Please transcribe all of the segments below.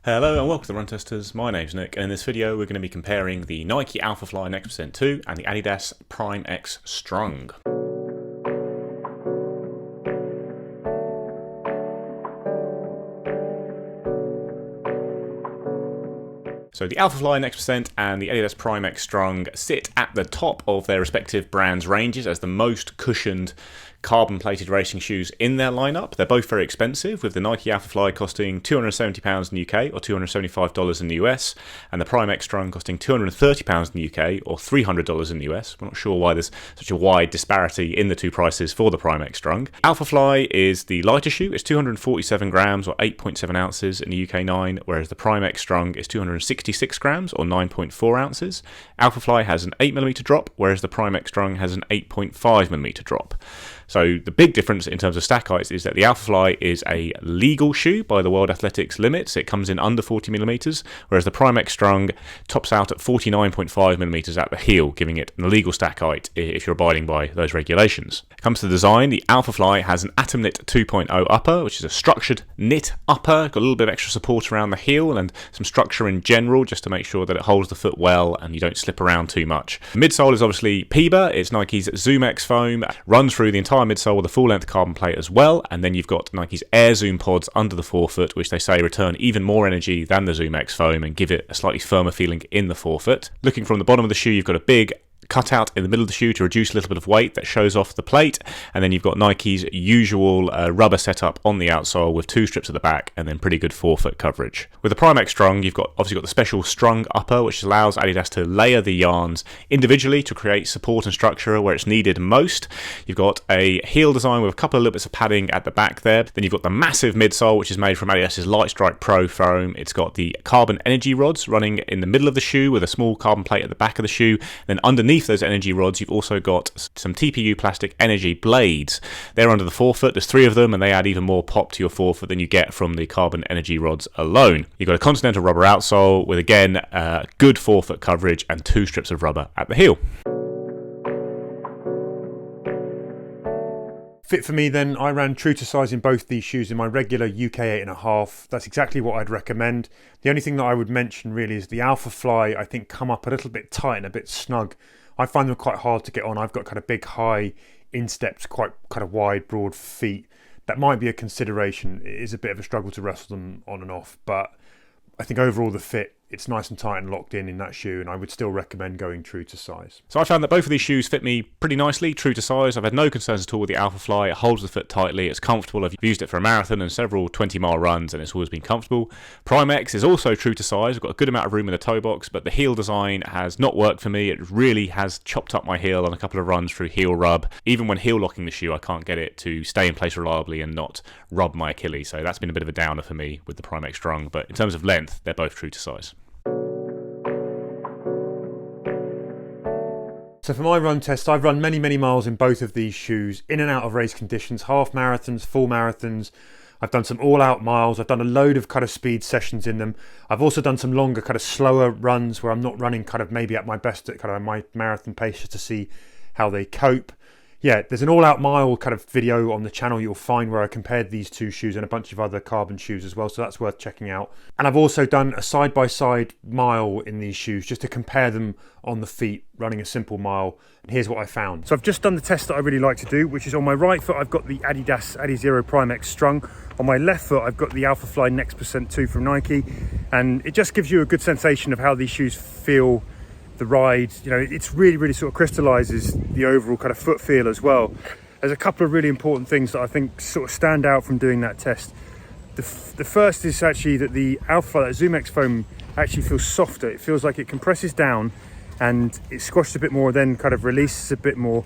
Hello and welcome to the Run Testers. My name's Nick, and in this video we're going to be comparing the Nike Alphafly NEXT 2 and the Adidas Prime X Strung. So the Alphafly NEXT and the Adidas Prime X Strung sit at the top of their respective brands' ranges as the most cushioned carbon-plated racing shoes in their lineup. They're both very expensive, with the Nike Alphafly costing £270 in the UK or $275 in the US, and the Prime X Strung costing £230 in the UK or $300 in the US. We're not sure why there's such a wide disparity in the two prices for the Prime X Strung. Alphafly is the lighter shoe. It's 247 grams or 8.7 ounces in the UK 9, whereas the Prime X Strung is 266 grams or 9.4 ounces. Alphafly has an 8mm drop, whereas the Prime X Strung has an 8.5mm drop. So the big difference in terms of stack heights is that the Alphafly is a legal shoe by the World Athletics limits. It comes in under 40mm, whereas the Prime X Strung tops out at 49.5mm at the heel, giving it an illegal stack height if you're abiding by those regulations. When it comes to the design, the Alphafly has an Atom Knit 2.0 upper, which is a structured knit upper, got a little bit of extra support around the heel and some structure in general just to make sure that it holds the foot well and you don't slip around too much. The midsole is obviously PIBA. It's Nike's Zoom X foam, runs through the entire midsole with a full-length carbon plate as well, and then you've got Nike's Air Zoom pods under the forefoot, which they say return even more energy than the Zoom X foam and give it a slightly firmer feeling in the forefoot. Looking from the bottom of the shoe, you've got a big cutout in the middle of the shoe to reduce a little bit of weight that shows off the plate, and then you've got Nike's usual rubber setup on the outsole with two strips at the back and then pretty good forefoot coverage. With the Prime X Strung, you've obviously got the special strung upper, which allows Adidas to layer the yarns individually to create support and structure where it's needed most. You've got a heel design with a couple of little bits of padding at the back there. Then you've got the massive midsole, which is made from Adidas's Light Strike Pro foam. It's got the carbon energy rods running in the middle of the shoe with a small carbon plate at the back of the shoe. Then underneath those energy rods, you've also got some TPU plastic energy blades. They're under the forefoot. There's 3 of them, and they add even more pop to your forefoot than you get from the carbon energy rods alone. You've got a Continental rubber outsole with, again, good forefoot coverage and 2 strips of rubber at the heel. Fit for me then, I ran true to size in both these shoes in my regular UK 8.5. That's exactly what I'd recommend. The only thing that I would mention really is the Alphafly, I think, come up a little bit tight and a bit snug. I find them quite hard to get on. I've got kind of big, high insteps, quite kind of wide, broad feet. That might be a consideration. It is a bit of a struggle to wrestle them on and off, but I think overall the fit, it's nice and tight and locked in that shoe, and I would still recommend going true to size. So I found that both of these shoes fit me pretty nicely, true to size. I've had no concerns at all with the Alphafly. It holds the foot tightly, it's comfortable. I've used it for a marathon and several 20-mile runs, and it's always been comfortable. Prime X is also true to size. I've got a good amount of room in the toe box, but the heel design has not worked for me. It really has chopped up my heel on a couple of runs through heel rub. Even when heel locking the shoe, I can't get it to stay in place reliably and not rub my Achilles. So that's been a bit of a downer for me with the Prime X Strung, but in terms of length, they're both true to size. So for my run test, I've run many miles in both of these shoes, in and out of race conditions, half marathons, full marathons. I've done some all-out miles. I've done a load of kind of speed sessions in them. I've also done some longer, kind of slower runs where I'm not running kind of maybe at my best at kind of my marathon pace, just to see how they cope. Yeah, there's an all-out mile kind of video on the channel you'll find where I compared these two shoes and a bunch of other carbon shoes as well, so that's worth checking out. And I've also done a side-by-side mile in these shoes just to compare them on the feet, running a simple mile, and here's what I found. So I've just done the test that I really like to do, which is on my right foot I've got the Adidas Adizero Prime X Strung. On my left foot I've got the Alphafly NEXT 2 from Nike, and it just gives you a good sensation of how these shoes feel. The ride, you know, it's really sort of crystallizes the overall kind of foot feel as well. There's a couple of really important things that I think sort of stand out from doing that test. The first is actually that the Alphafly, that Zoom X foam, actually feels softer. It feels like it compresses down and it squashes a bit more, then kind of releases a bit more.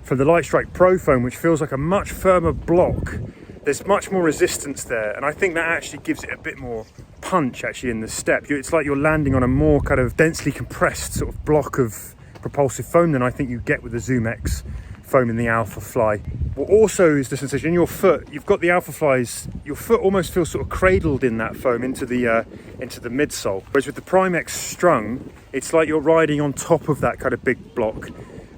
From the Light Strike Pro foam, which feels like a much firmer block, there's much more resistance there, and I think that actually gives it a bit more punch actually in the step. It's like you're landing on a more kind of densely compressed sort of block of propulsive foam than I think you get with the Zoom X foam in the Alphafly. What also is the sensation in your foot, you've got the Alphafly's, your foot almost feels sort of cradled in that foam into the midsole, whereas with the Prime X Strung, it's like you're riding on top of that kind of big block.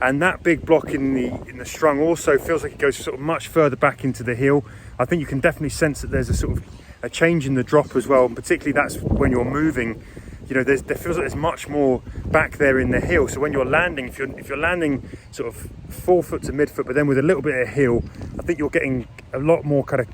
And that big block in the strung also feels like it goes sort of much further back into the heel. I think you can definitely sense that there's a sort of a change in the drop as well, and particularly that's when you're moving. You know, there feels like there's much more back there in the heel. So when you're landing, if you're landing sort of forefoot to midfoot, but then with a little bit of heel, I think you're getting a lot more kind of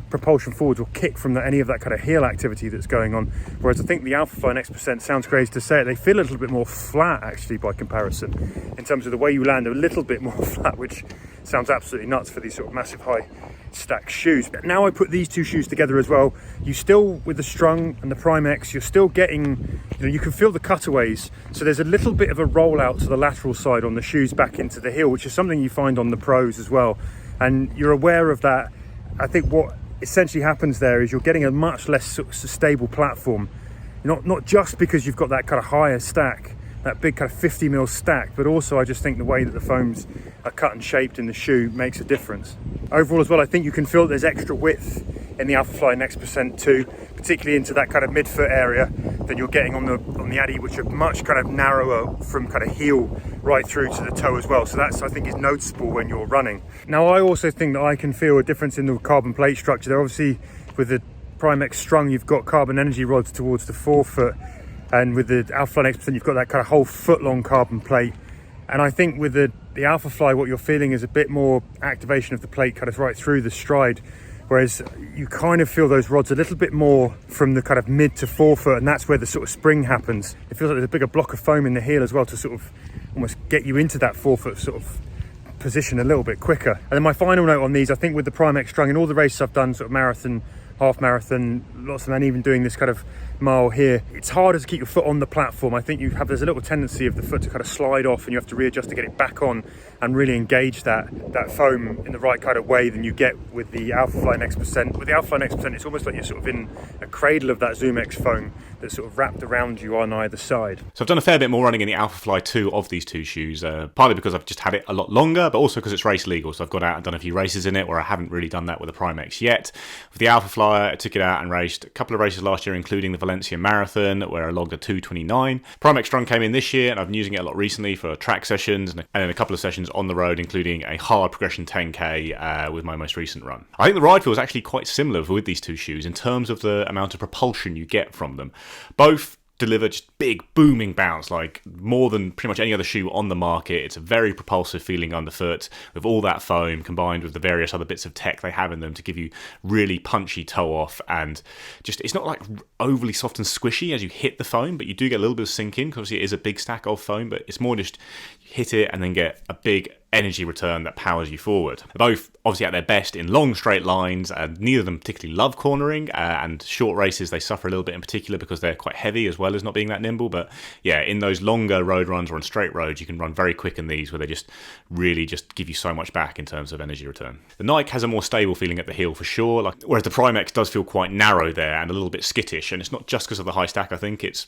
propulsion forwards or kick from any of that kind of heel activity that's going on. Whereas I think the Alphafly NEXT%, sounds crazy to say it, they feel a little bit more flat actually by comparison, in terms of the way you land, a little bit more flat, which sounds absolutely nuts for these sort of massive high stack shoes. But now I put these two shoes together as well, you still, with the Strung and the Prime X, you're still getting, you know, you can feel the cutaways. So there's a little bit of a rollout to the lateral side on the shoes back into the heel, which is something you find on the pros as well. And you're aware of that. I think what essentially happens there is you're getting a much less sort of stable platform, not just because you've got that kind of higher stack, that big kind of 50mm stack, but also I just think the way that the foams are cut and shaped in the shoe makes a difference. Overall as well, I think you can feel that there's extra width in the Alphafly NEXT% too, particularly into that kind of midfoot area than you're getting on the Adi, which are much kind of narrower from kind of heel right through to the toe as well. So that's, I think, is noticeable when you're running. Now I also think that I can feel a difference in the carbon plate structure. There obviously, with the Prime X Strung, you've got carbon energy rods towards the forefoot, and with the Alphafly NEXT%, you've got that kind of whole foot long carbon plate. And I think with the Alphafly, what you're feeling is a bit more activation of the plate kind of right through the stride, whereas you kind of feel those rods a little bit more from the kind of mid to forefoot, and that's where the sort of spring happens. It feels like there's a bigger block of foam in the heel as well to sort of almost get you into that forefoot sort of position a little bit quicker. And then my final note on these, I think with the Prime X Strung, in all the races I've done, sort of marathon, half marathon, lots of men even doing this kind of mile here, it's harder to keep your foot on the platform. I think there's a little tendency of the foot to kind of slide off, and you have to readjust to get it back on and really engage that foam in the right kind of way than you get with the Alphafly NEXT%. With the Alphafly NEXT%, it's almost like you're sort of in a cradle of that Zoom X foam that's sort of wrapped around you on either side. So I've done a fair bit more running in the Alphafly 2 of these two shoes, partly because I've just had it a lot longer, but also because it's race legal. So I've gone out and done a few races in it, where I haven't really done that with the Prime X yet. With the Alphafly, I took it out and raced a couple of races last year, including the Valencia Marathon, where I logged a 2:29. Prime X Strung came in this year, and I've been using it a lot recently for track sessions and then a couple of sessions on the road, including a hard progression 10k with my most recent run. I think the ride feel is actually quite similar with these two shoes in terms of the amount of propulsion you get from them. Both deliver just big booming bounce, like more than pretty much any other shoe on the market. It's a very propulsive feeling underfoot with all that foam combined with the various other bits of tech they have in them to give you really punchy toe off, and just it's not like overly soft and squishy as you hit the foam, but you do get a little bit of sink in because obviously it is a big stack of foam, but it's more just hit it and then get a big energy return that powers you forward. They're both obviously at their best in long straight lines, and neither of them particularly love cornering, and short races they suffer a little bit in particular because they're quite heavy as well as not being that nimble. But yeah, in those longer road runs or on straight roads, you can run very quick in these, where they just really just give you so much back in terms of energy return. The Nike has a more stable feeling at the heel for sure, whereas the Prime X does feel quite narrow there and a little bit skittish, and it's not just because of the high stack. I think it's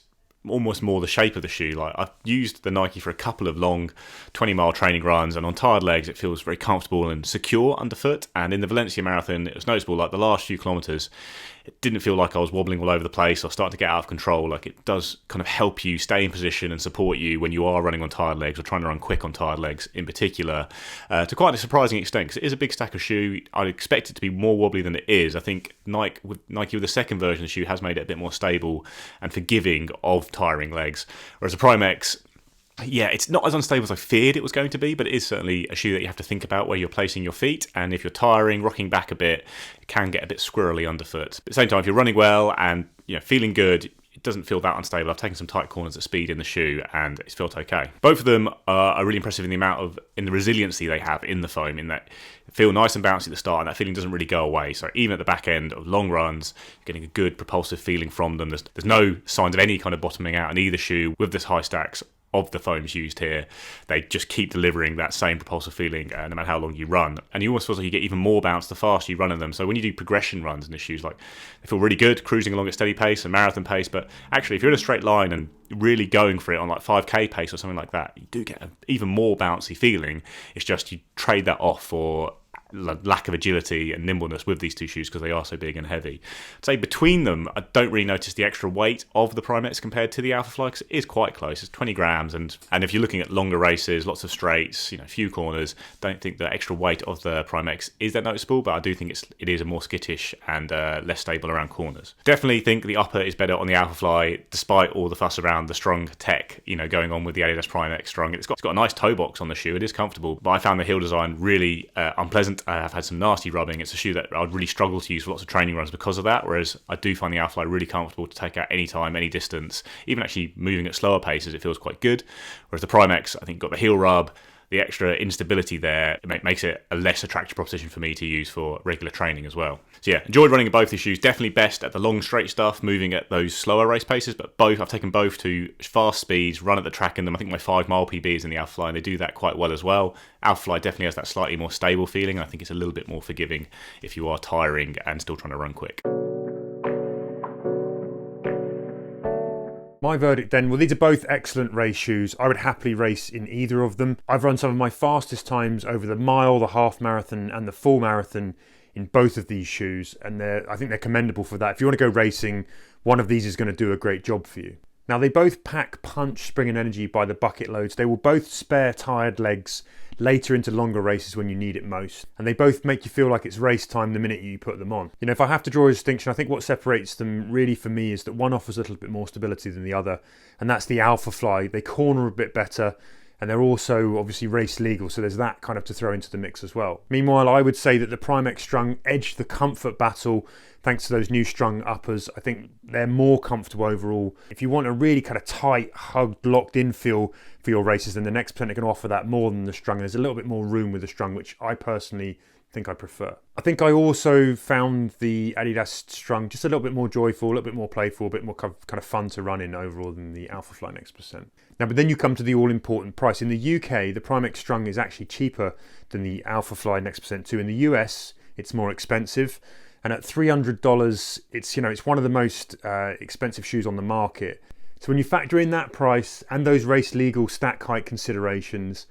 almost more the shape of the shoe. Like, I've used the Nike for a couple of long 20-mile training runs, and on tired legs it feels very comfortable and secure underfoot. And in the Valencia Marathon, it was noticeable, like the last few kilometers, it didn't feel like I was wobbling all over the place or starting to get out of control. Like, it does kind of help you stay in position and support you when you are running on tired legs or trying to run quick on tired legs in particular, to quite a surprising extent, because it is a big stack of shoe. I'd expect it to be more wobbly than it is. I think Nike with the second version of the shoe has made it a bit more stable and forgiving of tiring legs, whereas the Prime X, yeah, it's not as unstable as I feared it was going to be, but it is certainly a shoe that you have to think about where you're placing your feet, and if you're tiring, rocking back a bit, it can get a bit squirrely underfoot. But at the same time, if you're running well and feeling good, it doesn't feel that unstable. I've taken some tight corners at speed in the shoe, and it's felt okay. Both of them are really impressive in the resiliency they have in the foam, in that feel nice and bouncy at the start, and that feeling doesn't really go away. So even at the back end of long runs, you're getting a good propulsive feeling from them. There's no signs of any kind of bottoming out in either shoe with this high stacks of the foams used here. They just keep delivering that same propulsive feeling no matter how long you run, and you almost feel like you get even more bounce the faster you run in them. So when you do progression runs in the shoes, like, they feel really good cruising along at steady pace and marathon pace, but actually if you're in a straight line and really going for it on like 5k pace or something like that, you do get an even more bouncy feeling. It's just you trade that off for lack of agility and nimbleness with these two shoes because they are so big and heavy. I'd say between them, I don't really notice the extra weight of the Prime X compared to the Alphafly, because it is quite close. It's 20 grams, and if you're looking at longer races, lots of straights, a few corners, don't think the extra weight of the Prime X is that noticeable, but I do think it is a more skittish and less stable around corners. Definitely think the upper is better on the Alphafly, despite all the fuss around the Strung tech, going on with the Adidas Prime X Strung. It's got a nice toe box on the shoe. It is comfortable, but I found the heel design really unpleasant. I've had some nasty rubbing. It's a shoe that I would really struggle to use for lots of training runs because of that, whereas I do find the Alphafly really comfortable to take out any time, any distance, even actually moving at slower paces, it feels quite good. Whereas the Prime X, I think, got the heel rub, the extra instability there, it makes it a less attractive proposition for me to use for regular training as well. So yeah, enjoyed running in both these shoes. Definitely best at the long straight stuff, moving at those slower race paces, but I've taken both to fast speeds, run at the track in them. I think my 5 mile PB is in the Alphafly, and they do that quite well as well. Alphafly definitely has that slightly more stable feeling, and I think it's a little bit more forgiving if you are tiring and still trying to run quick. My verdict then, well, these are both excellent race shoes. I would happily race in either of them. I've run some of my fastest times over the mile, the half marathon and the full marathon in both of these shoes, and I think they're commendable for that. If you want to go racing, one of these is going to do a great job for you. Now, they both pack punch, spring and energy by the bucket loads. They will both spare tired legs later into longer races when you need it most. And they both make you feel like it's race time the minute you put them on. If I have to draw a distinction, I think what separates them really for me is that one offers a little bit more stability than the other, and that's the Alphafly. They corner a bit better, and they're also obviously race legal, so there's that kind of to throw into the mix as well. Meanwhile, I would say that the Prime X Strung edged the comfort battle thanks to those new Strung uppers. I think they're more comfortable overall. If you want a really kind of tight, hugged, locked in feel for your races, then the Next Percent are going to offer that more than the Strung. There's a little bit more room with the Strung, which I personally think I prefer. I think I also found the Adidas Strung just a little bit more joyful, a little bit more playful, a bit more kind of fun to run in overall than the Alphafly Next Percent. Now, but then you come to the all-important price. In the UK, the Prime X Strung is actually cheaper than the Alphafly Next Percent 2. In the US, it's more expensive. And at $300, it's one of the most expensive shoes on the market. So when you factor in that price and those race legal stack height considerations,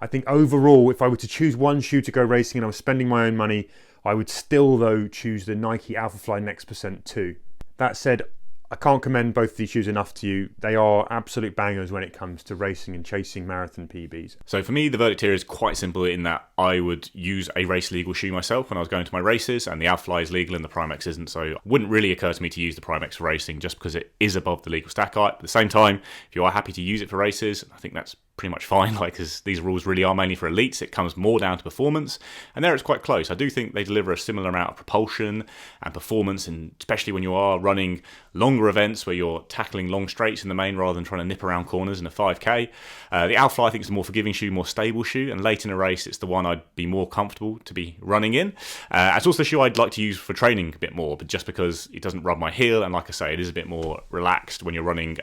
I think overall, if I were to choose one shoe to go racing and I was spending my own money, I would still, though, choose the Nike Alphafly Next Percent 2. That said, I can't commend both of these shoes enough to you. They are absolute bangers when it comes to racing and chasing marathon PBs. So for me, the verdict here is quite simple in that I would use a race legal shoe myself when I was going to my races, and the Alphafly is legal and the Prime X isn't, so it wouldn't really occur to me to use the Prime X for racing just because it is above the legal stack height. At the same time, if you are happy to use it for races, I think that's pretty much fine, because these rules really are mainly for elites. It comes more down to performance, and there it's quite close. I do think they deliver a similar amount of propulsion and performance, and especially when you are running longer events where you're tackling long straights in the main rather than trying to nip around corners in a 5k. The Alphafly I think is a more forgiving shoe, more stable shoe, and late in a race it's the one I'd be more comfortable to be running in. It's also a shoe I'd like to use for training a bit more, but just because it doesn't rub my heel, and like I say, it is a bit more relaxed when you're running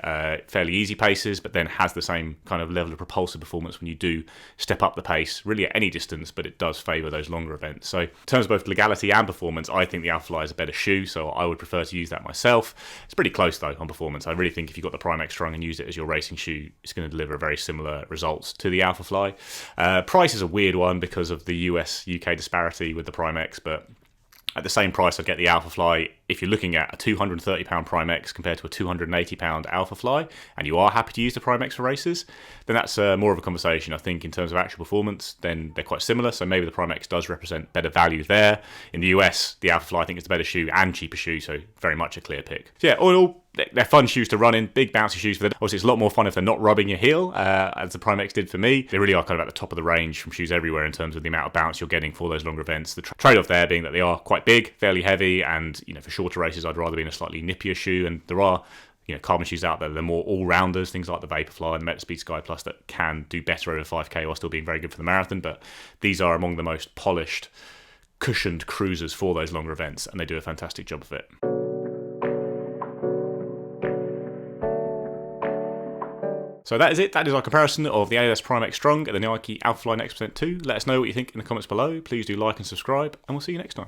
fairly easy paces, but then has the same kind of level of propulsive performance when you do step up the pace, really at any distance, but it does favour those longer events. So in terms of both legality and performance, I think the Alphafly is a better shoe, so I would prefer to use that myself. It's pretty close though on performance. I really think if you've got the Prime X Strung and use it as your racing shoe, it's going to deliver very similar results to the Alphafly. Price is a weird one because of the US-UK disparity with the Prime X, but at the same price I'd get the Alphafly. If you're looking at a £230 Prime X compared to a £280 Alphafly, and you are happy to use the Prime X for races, then that's more of a conversation. I think in terms of actual performance, then they're quite similar, so maybe the Prime X does represent better value there. In the US, the Alphafly I think is the better shoe and cheaper shoe, so very much a clear pick. So yeah, all in all, they're fun shoes to run in, big bouncy shoes for them. Obviously, it's a lot more fun if they're not rubbing your heel, as the Prime X did for me. They really are kind of at the top of the range from shoes everywhere in terms of the amount of bounce you're getting for those longer events. The trade-off there being that they are quite big, fairly heavy, and for shorter races, I'd rather be in a slightly nippier shoe. And there are carbon shoes out there that are more all-rounders, things like the Vaporfly and the Metaspeed Sky Plus that can do better over 5k while still being very good for the marathon. But these are among the most polished, cushioned cruisers for those longer events, and they do a fantastic job of it. So that is it. That is our comparison of the Adidas Prime X Strung and the Nike Alphafly Next Percent 2. Let us know what you think in the comments below. Please do like and subscribe, and we'll see you next time.